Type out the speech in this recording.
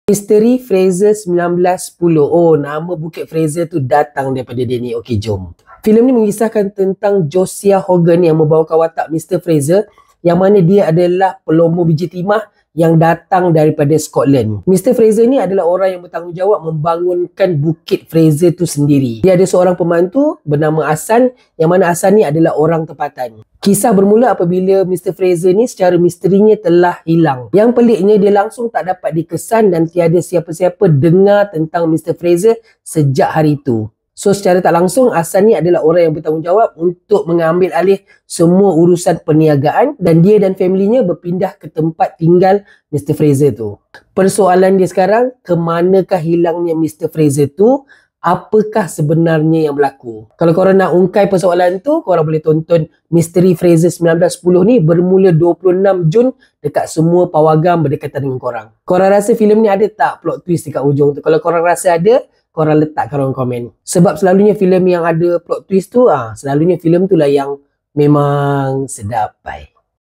Misteri Fraser 1910. Oh, nama Bukit Fraser tu datang daripada dia ni. Okey, jom. Filem ni mengisahkan tentang Josiah Hogan yang membawakan watak Mr. Fraser, yang mana dia adalah pelombo biji timah yang datang daripada Scotland. Mr. Fraser ni adalah orang yang bertanggungjawab membangunkan Bukit Fraser tu sendiri. Dia ada seorang pembantu bernama Hasan, yang mana Hasan ni adalah orang tempatan. Kisah bermula apabila Mr. Fraser ni secara misterinya telah hilang. Yang peliknya, dia langsung tak dapat dikesan dan tiada siapa-siapa dengar tentang Mr. Fraser sejak hari itu. So secara tak langsung, Hasan ni adalah orang yang bertanggungjawab untuk mengambil alih semua urusan perniagaan, dan dia dan familinya berpindah ke tempat tinggal Mr. Fraser tu. Persoalan dia sekarang, ke manakah hilangnya Mr. Fraser tu? Apakah sebenarnya yang berlaku? Kalau korang nak ungkai persoalan tu, korang boleh tonton Misteri Fraser 1910 ni bermula 26 Jun dekat semua pawagam berdekatan dengan korang. Korang rasa filem ni ada tak plot twist dekat hujung tu? Kalau korang rasa ada, korang letak korang komen. Sebab selalunya filem yang ada plot twist tu, selalunya filem tu lah yang memang sedap. Bye.